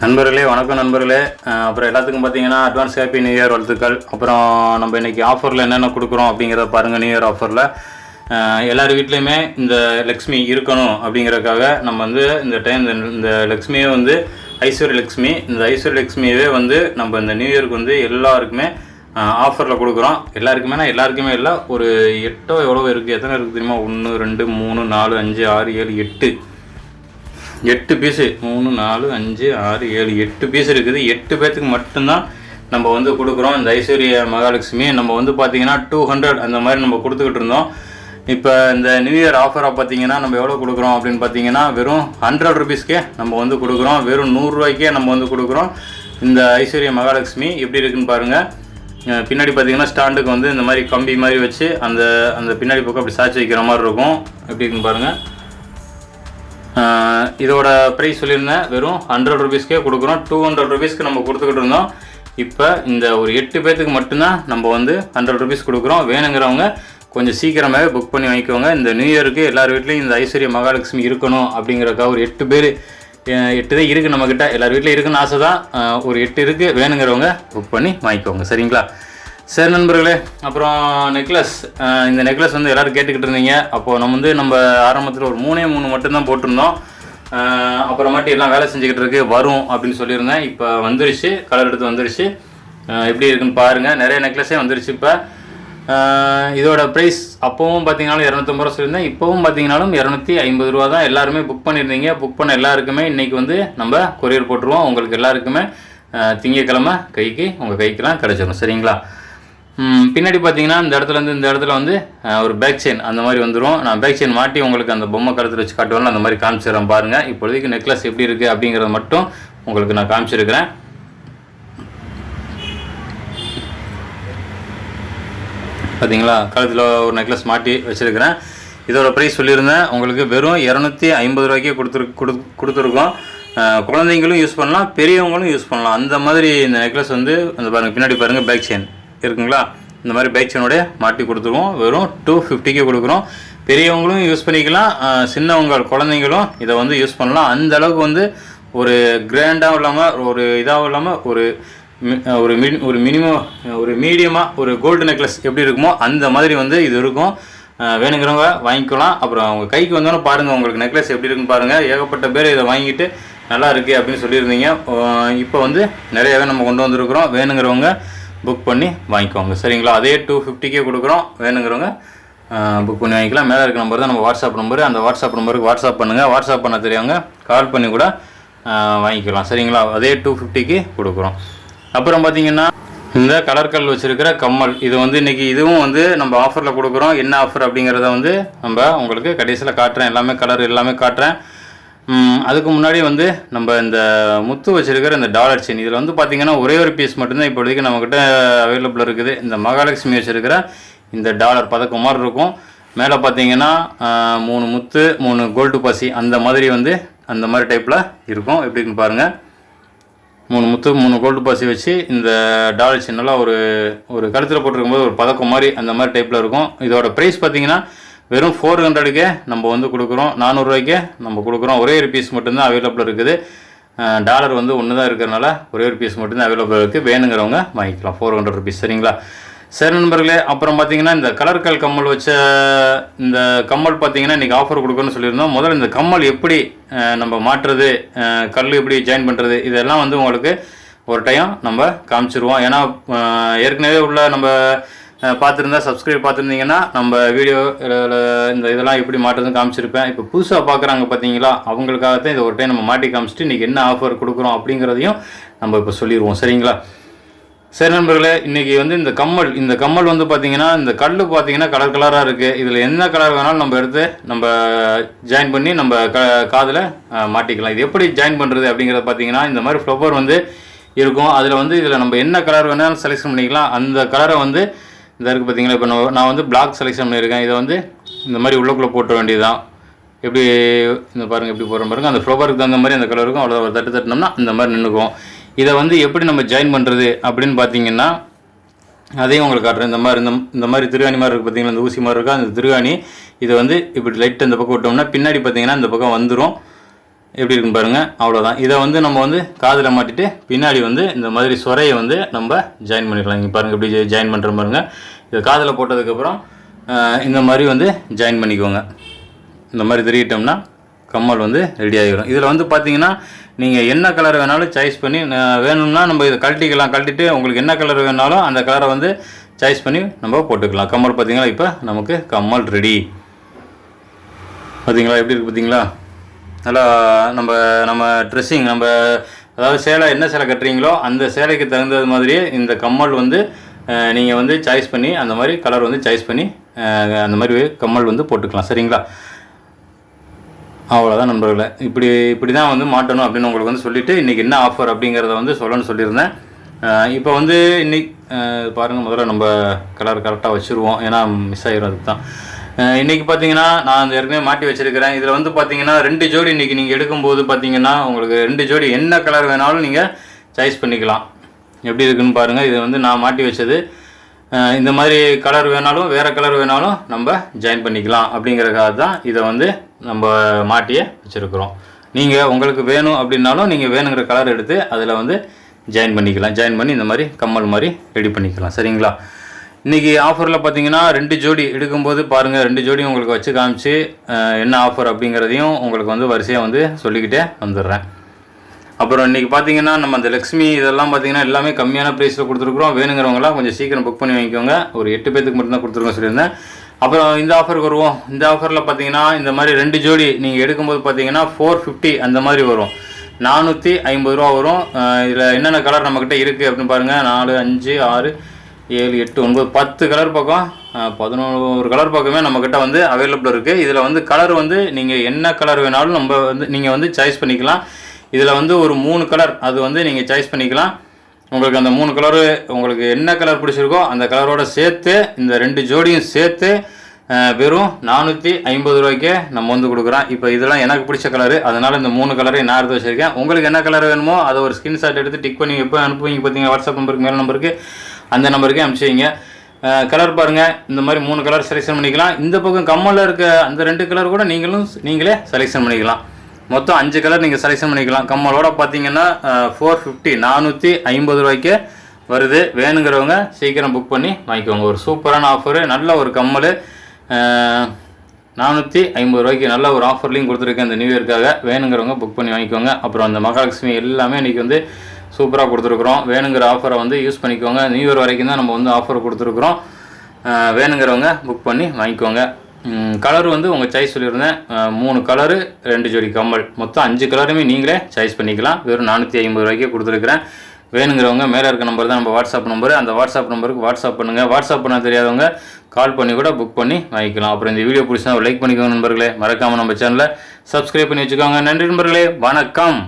நண்பர்களே வணக்கம் நண்பர்களே. அப்புறம் எல்லாத்துக்கும் பார்த்தீங்கன்னா அட்வான்ஸ் ஹாப்பி நியூ இயர் வாழ்த்துக்கள். அப்புறம் நம்ம இன்றைக்கி ஆஃபரில் என்னென்ன கொடுக்குறோம் அப்படிங்கிறத பாருங்கள். நியூ இயர் ஆஃபரில் எல்லார் வீட்லேயுமே இந்த லக்ஷ்மி இருக்கணும் அப்படிங்கிறதுக்காக நம்ம வந்து இந்த டைம் இந்த லக்ஷ்மியே வந்து ஐஸ்வர்ய லக்ஷ்மி, இந்த ஐஸ்வர்ய லக்ஷ்மியவே வந்து நம்ம இந்த நியூ இயருக்கு வந்து எல்லாருக்குமே ஆஃபரில் கொடுக்குறோம். எல்லாருக்குமே இல்லை, ஒரு 8 எவ்வளோ இருக்குது, எத்தனை இருக்குது தெரியுமா? 1 2 3 4 5 6 7 8 பீஸு. 3 4 5 6 7 8 பீஸ் இருக்குது. 8 பேர்த்துக்கு மட்டும்தான் நம்ம வந்து கொடுக்குறோம் இந்த ஐஸ்வர்ய மகாலட்சுமி. நம்ம வந்து பார்த்திங்கன்னா 200 அந்த மாதிரி நம்ம கொடுத்துக்கிட்டு இருந்தோம். இப்போ இந்த நியூ இயர் ஆஃபராக பார்த்தீங்கன்னா நம்ம எவ்வளோ கொடுக்குறோம் அப்படின்னு பார்த்தீங்கன்னா வெறும் 100 ருபீஸ்க்கே நம்ம வந்து கொடுக்குறோம். வெறும் 100 ரூபாய்க்கே நம்ம வந்து கொடுக்குறோம் இந்த ஐஸ்வர்ய மகாலட்சுமி. எப்படி இருக்குன்னு பாருங்கள். பின்னாடி பார்த்தீங்கன்னா ஸ்டாண்டுக்கு வந்து இந்த மாதிரி கம்பி மாதிரி வச்சு அந்த பின்னாடி பக்கம் அப்படி சாய்ச்சி வைக்கிற மாதிரி இருக்கும். எப்படி இருக்குன்னு பாருங்கள். இதோட ப்ரைஸ் சொல்லியிருந்தேன், வெறும் 100 ருபீஸ்க்கே கொடுக்குறோம். 200 ருபீஸ்க்கு நம்ம கொடுத்துக்கிட்டு இருந்தோம். இப்போ இந்த ஒரு 8 பேர்த்துக்கு மட்டும்தான் நம்ம வந்து 100 ருபீஸ் கொடுக்குறோம். வேணுங்கிறவங்க கொஞ்சம் சீக்கிரமாகவே புக் பண்ணி வாங்கிக்கோங்க. இந்த நியூ இயருக்கு எல்லார் வீட்லேயும் இந்த ஐஸ்வர்ய மகாலட்சுமி இருக்கணும் அப்படிங்கிறக்காக ஒரு 8 பேர் 8 தான் இருக்குது நம்மக்கிட்ட. எல்லார் வீட்டில் இருக்குன்னு ஆசை தான். ஒரு 8 இருக்குது, வேணுங்கிறவங்க புக் பண்ணி வாங்கிக்கோங்க. சரிங்களா? சரி நண்பர்களே, அப்புறம் நெக்லஸ். இந்த நெக்லஸ் வந்து எல்லோரும் கேட்டுக்கிட்டு இருந்தீங்க. அப்போது நம்ம ஆரம்பத்தில் ஒரு 3 மட்டும்தான் போட்டிருந்தோம். அப்புறமாட்டி எல்லாம் வேலை செஞ்சுக்கிட்டு இருக்கு, வரும் அப்படின்னு சொல்லியிருந்தேன். இப்போ வந்துருச்சு, கலர் எடுத்து வந்துருச்சு. எப்படி இருக்குன்னு பாருங்கள். நிறைய நெக்லஸே வந்துருச்சு. இப்போ இதோட ப்ரைஸ் அப்போவும் பார்த்தீங்கன்னாலும் 250 ரூபா சொல்லியிருந்தேன். இப்போவும் பார்த்தீங்கன்னாலும் 250 ரூபா தான். எல்லாருமே புக் பண்ணியிருந்தீங்க. புக் பண்ண எல்லாருக்குமே இன்றைக்கி வந்து நம்ம கொரியர் போட்டுருவோம். உங்களுக்கு எல்லாருக்குமே திங்கக்கிழமை உங்கள் கைக்கெல்லாம் கிடச்சிடும். சரிங்களா? பின்னாடி பார்த்தீங்கன்னா இந்த இடத்துல வந்து ஒரு பேக் செயின் அந்த மாதிரி வந்துடும். நான் பேக் செயின் மாட்டி உங்களுக்கு அந்த பொம்மை கருத்தில் வச்சு காட்டுவேன், அந்த மாதிரி காமிச்சிடுறேன் பாருங்கள். இப்போதைக்கு நெக்லஸ் எப்படி இருக்குது அப்படிங்கிறத மட்டும் உங்களுக்கு நான் காமிச்சிருக்கிறேன். பார்த்தீங்களா? கழுத்தில் ஒரு நெக்லஸ் மாட்டி வச்சுருக்கிறேன். இதோட ப்ரைஸ் சொல்லியிருந்தேன் உங்களுக்கு, வெறும் 250 ரூபாய்க்கே கொடுத்துருக்கோம். குழந்தைங்களும் யூஸ் பண்ணலாம், பெரியவங்களும் யூஸ் பண்ணலாம். அந்த மாதிரி இந்த நெக்லஸ் வந்து அந்த பாருங்கள், பின்னாடி பாருங்கள் பேக் செயின் இருக்குங்களா? இந்த மாதிரி பேக் செயினோட மாட்டி கொடுத்துருவோம். வெறும் 250க்கே கொடுக்குறோம். பெரியவங்களும் யூஸ் பண்ணிக்கலாம், சின்னவங்க குழந்தைங்களும் இதை வந்து யூஸ் பண்ணலாம். அந்த அளவுக்கு வந்து ஒரு கிராண்டாகவும் இல்லாமல் ஒரு இதாகவும் இல்லாமல் ஒரு மினிமம் ஒரு மீடியமாக ஒரு கோல்டு நெக்லஸ் எப்படி இருக்குமோ அந்த மாதிரி வந்து இது இருக்கும். வேணுங்கிறவங்க வாங்கிக்கலாம். அப்புறம் அவங்க கைக்கு வந்தோன்னே பாருங்கள் உங்களுக்கு நெக்லஸ் எப்படி இருக்குன்னு பாருங்கள். ஏகப்பட்ட பேர் இதை வாங்கிட்டு நல்லா இருக்குது அப்படின்னு சொல்லியிருந்தீங்க. இப்போ வந்து நிறையாவே நம்ம கொண்டு வந்திருக்கிறோம். வேணுங்கிறவங்க புக் பண்ணி வாங்கிக்கோங்க. சரிங்களா? அதே 250க்கே கொடுக்குறோம். வேணுங்கிறவங்க புக் பண்ணி வாங்கிக்கலாம். மேலே இருக்க நம்பர் தான் நம்ம வாட்ஸ்அப் நம்பரு. அந்த வாட்ஸ்அப் நம்பருக்கு வாட்ஸ்அப் பண்ணுங்கள். வாட்ஸ்அப் பண்ண தெரியவங்க கால் பண்ணி கூட வாங்கிக்கலாம். சரிங்களா? அதே 250க்கு கொடுக்குறோம். அப்புறம் பார்த்திங்கன்னா இந்த கலர்கள் வச்சுருக்கிற கம்மல், இது வந்து இன்றைக்கி இதுவும் வந்து நம்ம ஆஃபரில் கொடுக்குறோம். என்ன ஆஃபர் அப்படிங்கிறத வந்து நம்ம உங்களுக்கு கடைசியில் காட்டுறேன். எல்லாமே கலர் எல்லாமே காட்டுறேன். அதுக்கு முன்னாடி வந்து நம்ம இந்த முத்து வச்சுருக்கிற இந்த டாலர் செயின், இதில் வந்து பார்த்திங்கன்னா ஒரே ஒரு பீஸ் மட்டும்தான் இப்போதைக்கு நம்மக்கிட்ட அவைலபிள் இருக்குது. இந்த மகாலட்சுமி வச்சுருக்கிற இந்த டாலர் பதக்கம் மாதிரி இருக்கும். மேலே பார்த்திங்கன்னா 3 முத்து 3 கோல்டு பாசி அந்த மாதிரி வந்து அந்த மாதிரி டைப்பில் இருக்கும். எப்படின்னு பாருங்கள். 3 முத்து 3 கோல்டு பாசி வச்சு இந்த டாலர் செயினெல்லாம் ஒரு கழுத்தில் போட்டிருக்கும்போது ஒரு பதக்கம் மாதிரி அந்த மாதிரி டைப்பில் இருக்கும். இதோட ப்ரைஸ் பார்த்திங்கன்னா வெறும் 400க்கே நம்ம வந்து கொடுக்குறோம். 400 ரூபாய்க்கே நம்ம கொடுக்குறோம். ஒரே ஒரு பீஸ் மட்டும்தான் அவைலபிள் இருக்குது. டாலர் வந்து ஒன்று தான் இருக்கிறனால ஒரே ஒரு பீஸ் மட்டும்தான் அவைலபிள் இருக்குது. வேணுங்கிறவங்க வாங்கிக்கலாம். 400 ருபீஸ். சரிங்களா? சரி நண்பர்களே, அப்புறம் பார்த்தீங்கன்னா இந்த கலர்கள் கம்மல் வச்ச இந்த கம்மல் பார்த்தீங்கன்னா இன்றைக்கி ஆஃபர் கொடுக்குறோன்னு சொல்லியிருந்தோம். முதல்ல இந்த கம்மல் எப்படி நம்ம மாட்டுறது, கல் எப்படி ஜாயின் பண்ணுறது, இதெல்லாம் வந்து உங்களுக்கு ஒரு டைம் நம்ம காமிச்சிருவோம். ஏன்னா ஏற்கனவே உள்ள நம்ம பார்த்துருந்தா சப்ஸ்கிரைப் பார்த்துருந்தீங்கன்னா நம்ம வீடியோ இந்த இதெல்லாம் எப்படி மாட்டுறதுன்னு காமிச்சிருப்பேன். இப்போ புதுசாக பார்க்குறாங்க பார்த்தீங்களா, அவங்களுக்காகத்தான் இதை ஒரு டைம் நம்ம மாட்டி காமிச்சிட்டு இன்றைக்கி என்ன ஆஃபர் கொடுக்குறோம் அப்படிங்கிறதையும் நம்ம இப்போ சொல்லிடுவோம். சரிங்களா? சரி நண்பர்களே, இன்றைக்கி வந்து இந்த கம்மல் வந்து பார்த்திங்கன்னா இந்த கல் பார்த்திங்கன்னா கலராக இருக்குது. இதில் என்ன கலர் வேணாலும் நம்ம எடுத்து நம்ம ஜாயின் பண்ணி நம்ம காதில் மாட்டிக்கலாம். இது எப்படி ஜாயின் பண்ணுறது அப்படிங்கிறத பார்த்திங்கன்னா இந்த மாதிரி ஃப்ளவர் வந்து இருக்கும். இதில் நம்ம என்ன கலர் வேணாலும் செலெக்ஷன் பண்ணிக்கலாம். அந்த கலரை வந்து இந்த இருக்குது பார்த்திங்களா. இப்போ நான் வந்து பிளாக் செலெக்ஷன் பண்ணியிருக்கேன். இதை வந்து இந்த மாதிரி உள்ளக்குள்ளே போட்ட வேண்டியது தான். எப்படி இந்த பாருங்கள், எப்படி போடுற பாருங்கள். அந்த ஃப்ளவருக்கு தகுந்த மாதிரி அந்த கலர் இருக்கும். அவ்வளோ ஒரு தட்டினோம்னா இந்த மாதிரி நின்றுக்கும். இதை வந்து எப்படி நம்ம ஜாயின் பண்ணுறது அப்படின்னு பார்த்தீங்கன்னா அதையும் உங்களுக்கு காட்டுறேன். இந்த மாதிரி திருகாணி மாதிரி இருக்குது பார்த்தீங்கன்னா, இந்த ஊசி மாதிரி இருக்கா அந்த திருகாணி. இதை வந்து இப்படி லைட் இந்த பக்கம் விட்டோம்னா பின்னாடி பார்த்தீங்கன்னா இந்த பக்கம் வந்துடும். எப்படி இருக்குன்னு பாருங்கள். அவ்வளோதான். இதை வந்து நம்ம வந்து காதில் மாட்டிட்டு பின்னாடி வந்து இந்த மாதிரி சொரையை வந்து நம்ம ஜாயின் பண்ணிக்கலாம். இங்கே பாருங்கள் எப்படி ஜாயின் பண்ணுற பாருங்கள். இதை காதில் போட்டதுக்கப்புறம் இந்த மாதிரி வந்து ஜாயின் பண்ணிக்கோங்க. இந்த மாதிரி திருகிட்டோம்னா கம்மல் வந்து ரெடி ஆகிடும். இதில் வந்து பார்த்தீங்கன்னா நீங்கள் என்ன கலர் வேணாலும் சாய்ஸ் பண்ணி வேணும்னா நம்ம இதை கழட்டிக்கலாம். கழட்டிட்டு உங்களுக்கு என்ன கலர் வேணாலும் அந்த கலரை வந்து சாய்ஸ் பண்ணி நம்ம போட்டுக்கலாம். கம்மல் பார்த்தீங்களா, இப்போ நமக்கு கம்மல் ரெடி. பார்த்தீங்களா எப்படி இருக்குது பார்த்தீங்களா? நல்லா நம்ம ட்ரெஸ்ஸிங் நம்ம அதாவது சேலை என்ன சேலை கட்டுறீங்களோ அந்த சேலைக்கு தகுந்தது மாதிரியே இந்த கம்மல் வந்து நீங்கள் வந்து சாய்ஸ் பண்ணி அந்த மாதிரி கலர் வந்து சாய்ஸ் பண்ணி அந்த மாதிரி கம்மல் வந்து போட்டுக்கலாம். சரிங்களா? அவ்வளோதான் நண்பர்களே. இப்படி தான் வந்து மாட்டணும் அப்படின்னு உங்களுக்கு வந்து சொல்லிவிட்டு இன்றைக்கி என்ன ஆஃபர் அப்படிங்கிறத வந்து சொல்லணும்னு சொல்லியிருந்தேன். இப்போ வந்து இன்றைக்கி பாருங்கள், முதல்ல நம்ம கலர் கரெக்டாக வச்சுருவோம், ஏன்னா மிஸ் ஆகிரும். அதுக்கு தான் இன்றைக்கி பார்த்தீங்கன்னா நான் அந்த ஏற்கனவே மாட்டி வச்சுருக்கிறேன். இதில் வந்து பார்த்தீங்கன்னா 2 ஜோடி இன்றைக்கி நீங்கள் எடுக்கும்போது பார்த்தீங்கன்னா உங்களுக்கு 2 ஜோடி என்ன கலர் வேணாலும் நீங்கள் சாய்ஸ் பண்ணிக்கலாம். எப்படி இருக்குன்னு பாருங்கள். இது வந்து நான் மாட்டி வச்சது. இந்த மாதிரி கலர் வேணாலும் வேறு கலர் வேணாலும் நம்ம ஜாயின் பண்ணிக்கலாம் அப்படிங்கிறதுக்காக தான் இதை வந்து நம்ம மாட்டியே வச்சுருக்குறோம். நீங்கள் உங்களுக்கு வேணும் அப்படின்னாலும் நீங்கள் வேணுங்கிற கலர் எடுத்து அதில் வந்து ஜாயின் பண்ணிக்கலாம். ஜாயின் பண்ணி இந்த மாதிரி கம்மல் மாதிரி ரெடி பண்ணிக்கலாம். சரிங்களா? இன்றைக்கி ஆஃபரில் பார்த்தீங்கன்னா 2 ஜோடி எடுக்கும்போது பாருங்கள், 2 ஜோடி உங்களுக்கு வச்சு காமிச்சு என்ன ஆஃபர் அப்படிங்கிறதையும் உங்களுக்கு வந்து வரிசையாக வந்து சொல்லிக்கிட்டே வந்துடுறேன். அப்புறம் இன்றைக்கி பார்த்தீங்கன்னா நம்ம அந்த லக்ஷ்மி இதெல்லாம் பார்த்தீங்கன்னா எல்லாமே கம்மியான ப்ரைஸில் கொடுத்துருக்குறோம். வேணுங்கிறவங்களாம் கொஞ்சம் சீக்கிரம் புக் பண்ணி வாங்கிக்கோங்க. ஒரு 8 பேருக்கு மட்டும்தான் கொடுத்துருக்கோம் சொல்லியிருந்தேன். அப்புறம் இந்த ஆஃபருக்கு வருவோம். இந்த ஆஃபரில் பார்த்தீங்கன்னா இந்த மாதிரி 2 ஜோடி நீங்கள் எடுக்கும்போது பார்த்தீங்கன்னா 450 அந்த மாதிரி வரும். 450 ரூபா வரும். இதில் என்னென்ன கலர் நம்மக்கிட்ட இருக்குது அப்படின்னு பாருங்கள். 4, 5, 6, 7, 8, 9, 10 கலர் பக்கம் 11 கலர் பக்கமே நம்மக்கிட்ட வந்து அவைலபிள் இருக்குது. இதில் வந்து கலர் வந்து நீங்கள் என்ன கலர் வேணாலும் நீங்கள் வந்து சாய்ஸ் பண்ணிக்கலாம். இதில் வந்து ஒரு 3 கலர் அது வந்து நீங்கள் சாய்ஸ் பண்ணிக்கலாம். உங்களுக்கு அந்த 3 கலரு உங்களுக்கு என்ன கலர் பிடிச்சிருக்கோ அந்த கலரோட சேர்த்து இந்த 2 ஜோடியும் சேர்த்து வெறும் 450 ரூபாய்க்கே நம்ம வந்து கொடுக்குறோம். இப்போ இதெல்லாம் எனக்கு பிடிச்ச கலரு, அதனால் இந்த 3 கலரையும் நான் எடுத்து வச்சுருக்கேன். உங்களுக்கு என்ன கலர் வேணுமோ அதை ஒரு ஸ்கிரீன்ஷாட் எடுத்து டிக் பண்ணி எப்போ அனுப்புவீங்க பார்த்தீங்க, வாட்ஸ்அப் நம்பருக்கு மேல் நம்பருக்கு அந்த நம்பருக்கே அனுப்பிச்சிங்க. கலர் பாருங்கள், இந்த மாதிரி 3 கலர் செலெக்ஷன் பண்ணிக்கலாம். இந்த பக்கம் கம்மலில் இருக்க அந்த 2 கலர் கூட நீங்களே செலெக்ஷன் பண்ணிக்கலாம். மொத்தம் 5 கலர் நீங்கள் செலெக்ஷன் பண்ணிக்கலாம். கம்மலோட பார்த்தீங்கன்னா 450 450 ரூபாய்க்கு வருது. வேணுங்கிறவங்க சீக்கிரம் புக் பண்ணி வாங்கிக்கோங்க. ஒரு சூப்பரான ஆஃபரு, நல்ல ஒரு கம்மல் 450 ரூபாய்க்கு நல்ல ஒரு ஆஃபர்லையும் கொடுத்துருக்கேன் இந்த நியூ இயர்க்காக. வேணுங்கிறவங்க புக் பண்ணி வாங்கிக்கோங்க. அப்புறம் அந்த மகாலட்சுமி எல்லாமே இன்றைக்கி வந்து சூப்பராக கொடுத்துருக்குறோம். வேணுங்கிற ஆஃபரை வந்து யூஸ் பண்ணிக்கோங்க. நியூ இயர் வரைக்கும் தான் நம்ம வந்து ஆஃபர் கொடுத்துருக்குறோம். வேணுங்கிறவங்க புக் பண்ணி வாங்கிக்கோங்க. கலர் வந்து உங்கள் சாய்ஸ் சொல்லியிருந்தேன். 3 கலரு 2 ஜோடி கம்மல், மொத்தம் 5 கலருமே நீங்களே சாய்ஸ் பண்ணிக்கலாம். வெறும் 450 ரூபாய்க்கே கொடுத்துருக்குறேன். வேணுங்கிறவங்க மேலே இருக்க நம்பர் தான் நம்ம வாட்ஸ்அப் நம்பரு. அந்த வாட்ஸ்அப் நம்பருக்கு வாட்ஸ்அப் பண்ணுங்கள். வாட்ஸ்அப் பண்ண தெரியாதவங்க கால் பண்ணி கூட புக் பண்ணி வாங்கிக்கலாம். அப்புறம் இந்த வீடியோ பிடிச்சா லைக் பண்ணிக்கோங்க நண்பர்களே. மறக்காமல் நம்ம சேனலை சப்ஸ்கிரைப் பண்ணி வச்சுக்கோங்க. நன்றி நண்பர்களே, வணக்கம்.